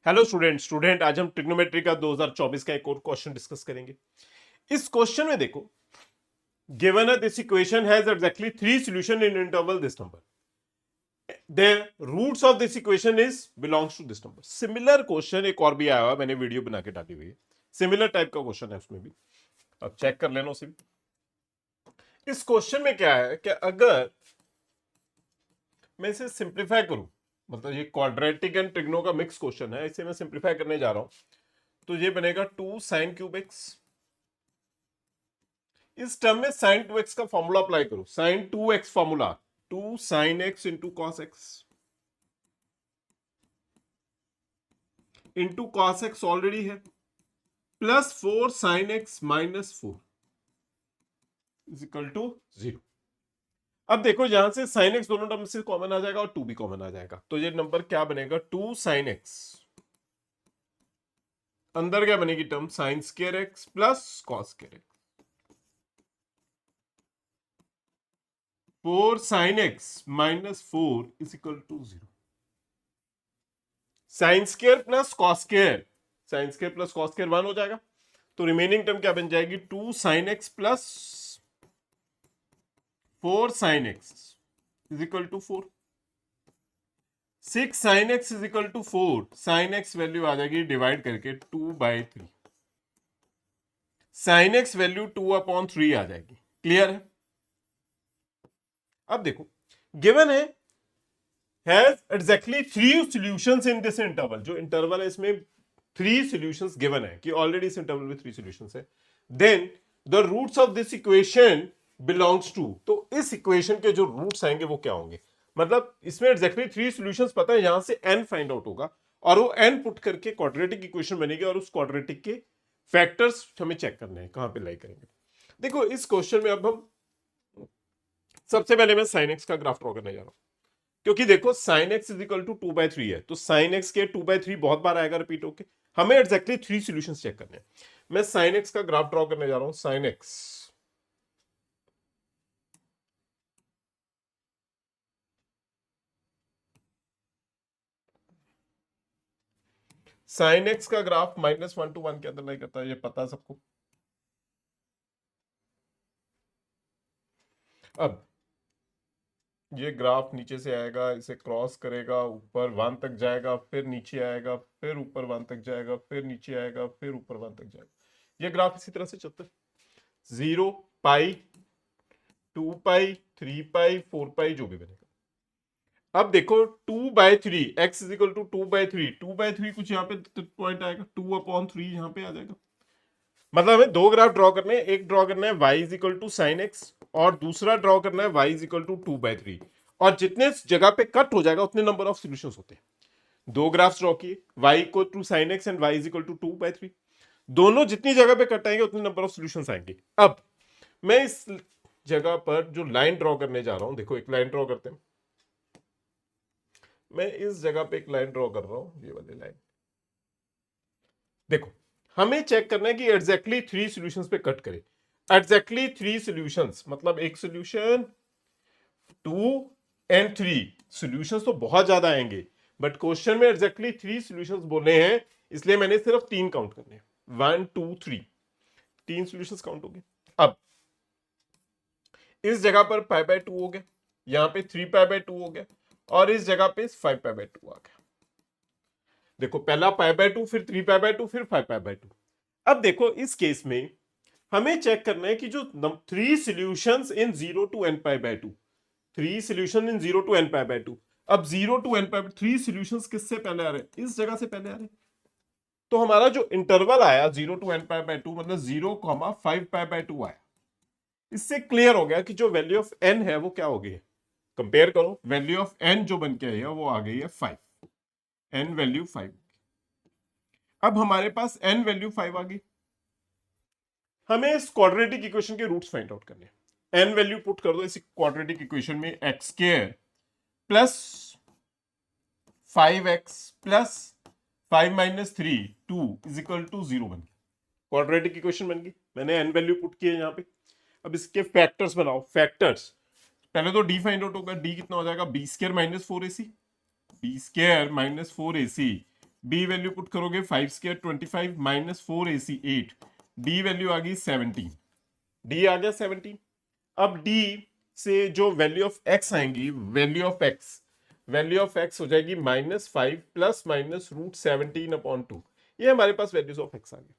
Hello student आज हम trigonometry का 2024 का एक और क्वेश्चन डिस्कस करेंगे। इस क्वेश्चन में देखो, given this equation has exactly 3 solution in interval this number, the roots of this equation is belongs to this number। Similar question एक और भी आया हुआ, मैंने वीडियो बना के डाली हुई है, सिमिलर टाइप का क्वेश्चन है उसमें भी, अब चेक कर लेना उसे भी। इस क्वेश्चन में क्या है कि अगर मैं इसे सिंप्लीफाई करूं, मतलब ये क्वाड्रेटिक एंड ट्रिग्नो का मिक्स क्वेश्चन है, इसे मैं सिंप्लीफाई करने जा रहा हूं, तो ये बनेगा 2 sin क्यूब एक्स। इस टर्म में sin 2x का फॉर्मूला अप्लाई करो, sin 2x formula 2 sin x into cos X into cos X already है, plus 4 sin x minus 4 is equal to 0। अब देखो यहां से sin x दोनों टर्म से कॉमन आ जाएगा और 2 भी कॉमन आ जाएगा, तो ये नंबर क्या बनेगा 2 sin x, अंदर क्या बनेगी term sin square x plus cos square x, 4 sin x minus 4 is equal to 0। Sine square plus cos square, sine square plus cos square 1 हो जाएगा, तो रिमेनिंग टर्म क्या बन जाएगी 2 sin x plus 4 sin x is equal to 4। 6 sin x is equal to 4, sin x value आ जाएगी divide करके 2/3, sin x value 2/3 आ जाएगी। क्लियर है? अब देखो गिवन है has exactly 3 solutions in this interval, जो इंटरवल है इसमें 3 सॉल्यूशंस गिवन है कि ऑलरेडी इस इंटरवल में 3 सॉल्यूशंस है, then the roots of this equation belongs to, तो इस इक्वेशन के जो रूट्स आएंगे वो क्या होंगे, मतलब इसमें एग्जैक्टली 3 सॉल्यूशंस पता है, यहां से n फाइंड आउट होगा और वो n पुट करके क्वाड्रेटिक इक्वेशन बनेगी और उस क्वाड्रेटिक के फैक्टर्स हमें चेक करने हैं कहां पे लाई करेंगे। देखो इस क्वेश्चन में अब हम सबसे पहले मैं sin x का ग्राफ ड्रॉ करने जा रहा हूं, क्योंकि देखो sin x is equal to 2/3 है, तो sin x के 2/3 बहुत बार आएगा रिपीट होके, हमें एग्जैक्टली 3 सॉल्यूशंस चेक करने हैं। मैं sin x का ग्राफ ड्रॉ करने जा रहा हूं, sin x sin x का ग्राफ -1 to 1 के अंदर नहीं करता है, ये पता है सबको। अब ये ग्राफ नीचे से आएगा, इसे क्रॉस करेगा, ऊपर 1 तक जाएगा, फिर नीचे आएगा, फिर ऊपर 1 तक जाएगा, फिर नीचे आएगा, फिर ऊपर 1 तक जाएगा। ये ग्राफ इसी तरह से चलता है, 0 पाई 2 पाई 3 पाई 4 पाई जो भी बनेगा। अब देखो 2/3 x इज इक्वल टू 2/3, 2/3 कुछ यहाँ पे पॉइंट आएगा, 2/3 यहाँ पे आ जाएगा। मतलब हमें दो ग्राफ ड्रॉ करने हैं, एक ड्रॉ करना है y is equal to sine x और दूसरा ड्रॉ करना है y इज इक्वल टू 2/3, और जितने जगह पे कट हो जाएगा उतने नंबर ऑफ सॉल्यूशंस होते हैं। दो ग्राफ्स ड्रॉ किए, y equal to sine x and y is equal to 2/3, दोनों जितनी जगह पे कट आएंगे उतने नंबर ऑफ सॉल्यूशंस आएंगे। अब मैं इस जगह पर जो लाइन ड्रॉ करने जा रहा हूं, देखो एक लाइन ड्रॉ करते हैं, मैं इस जगह पे एक लाइन ड्रॉ कर रहा हूं, ये वाली लाइन। देखो हमें चेक करना है कि एग्जैक्टली 3 सॉल्यूशंस पे कट करे, एग्जैक्टली 3 सॉल्यूशंस मतलब एक सॉल्यूशन 2 एंड 3 सॉल्यूशंस तो बहुत ज्यादा आएंगे, बट क्वेश्चन में एग्जैक्टली 3 सॉल्यूशंस बोलने हैं, इसलिए मैंने सिर्फ 3 काउंट करने हैं, 1 2 3, 3 सॉल्यूशंस काउंट हो गए। अब इस जगह पर π/2 हो गया, यहां पे 3π/2 हो गया, और इस जगह पे 5π/2 आ गया। देखो पहला π/2, फिर 3π/2, फिर 5π/2। अब देखो इस केस में हमें चेक करना है कि जो 3 solutions in 0 to n π/2, 3 solution in 0 to n π/2, अब 0 to n π/2 3 सॉल्यूशंस किससे पहले आ रहे हैं, इस जगह से पहले आ रहे हैं, तो हमारा जो इंटरवल आया 0 to n π/2 मतलब 0,5π/2 आया। इससे क्लियर हो गया कि जो वैल्यू ऑफ n है वो क्या हो गई है, कंपेयर करो, वैल्यू ऑफ n जो बन के आई है वो आ गई है 5, n वैल्यू 5। अब हमारे पास n वैल्यू 5 आ गई, हमें इस क्वाड्रेटिक इक्वेशन के रूट्स फाइंड आउट करने हैं। n वैल्यू पुट कर दो इस क्वाड्रेटिक इक्वेशन में, x square plus 5x plus 5 minus 3 2 is equal to 0 बन गया, क्वाड्रेटिक इक्वेशन बन गई। मैंने n वैल्यू पुट की है यहाँ पे। अब इसके फैक्टर्स बनाओ, फैक्टर्स पहले तो d फाइंड आउट होगा, d कितना हो जाएगा b² minus 4ac, b² minus 4ac B value put करोगे 5 square 25 minus 4ac 8, D value आ गई 17, डी आ गया 17। अब डी से जो वैल्यू ऑफ एक्स आएंगी, वैल्यू ऑफ एक्स हो जाएगी -5 प्लस माइनस √17/2। ये हमारे पास वैल्यूज ऑफ एक्स आ गए।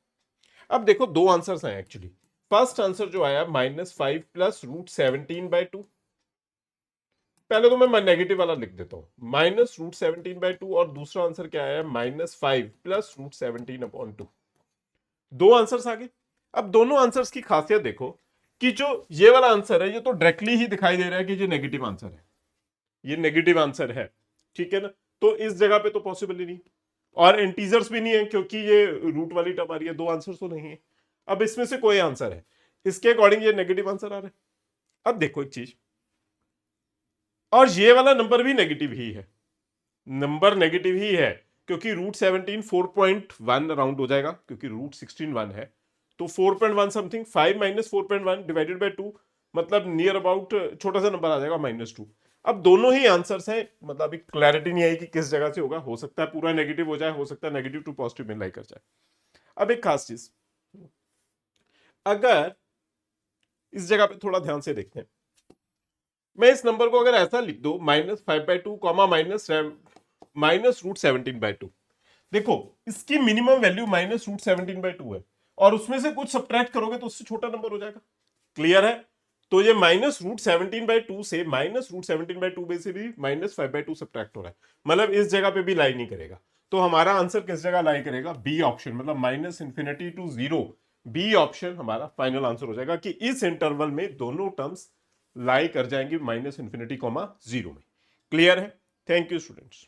अब देखो दो आंसर्स आए एक्चुअली। फर्स्ट आंसर जो आया -5 प्लस √17/2, पहले तो मैं नेगेटिव वाला लिख देता हूं -√17/2, और दूसरा आंसर क्या आया -5 प्लस √17/2। दो आंसर्स आ गए। अब दोनों आंसर्स की खासियत देखो कि जो ये वाला आंसर है ये तो डायरेक्टली ही दिखाई दे रहा है कि ये नेगेटिव आंसर है, ये नेगेटिव आंसर है, ठीक है ना। तो इस जगह पे तो पॉसिबल ही नहीं, और इंटीजर्स भी नहीं है क्योंकि ये रूट वाली टर्म आ रही है, दो आंसर तो नहीं है। अब इसमें से कोई आंसर है, इसके अकॉर्डिंग ये नेगेटिव आंसर आ रहा है। अब देखो एक चीज, और ये वाला नंबर भी नेगेटिव ही है, नंबर नेगेटिव ही है क्योंकि √17 4.1 राउंड हो जाएगा, क्योंकि √16 1 है, तो 4.1 समथिंग, 5 माइनस 4.1 डिवाइडेड बाई 2, मतलब नियर अबाउट छोटा सा नंबर आ जाएगा -2। अब दोनों ही आंसर्स हैं, मतलब अभी क्लैरिटी नहीं आई कि किस जगह से होगा, हो सकता है पूरा नेगेटिव हो जाए, हो सकता है नेगेटिव टू पॉजिटिव में लाई कर जाए। अब एक खास चीज, अगर इस जगह पे थोड़ा ध्यान से देखते हैं, मैं इस नंबर को अगर ऐसा लिख दो -5/2 कॉमा -√17/2, देखो इसकी मिनिमम वैल्यू -√17/2 है, और उसमें से कुछ सब्ट्रैक्ट करोगे तो उससे छोटा नंबर हो जाएगा। क्लियर है? तो ये -√17/2 से -√17/2 में से भी -5/2 सब्ट्रैक्ट हो रहा है, मतलब इस जगह पे भी लाई नहीं करेगा। तो हमारा आंसर किस जगह लाई करेगा? बी ऑप्शन, मतलब -∞ to 0, बी ऑप्शन हमारा फाइनल आंसर हो जाएगा कि इस इंटरवल में दोनों टर्म्स लाई कर जाएंगे -∞, 0 में। क्लियर है? Thank you students.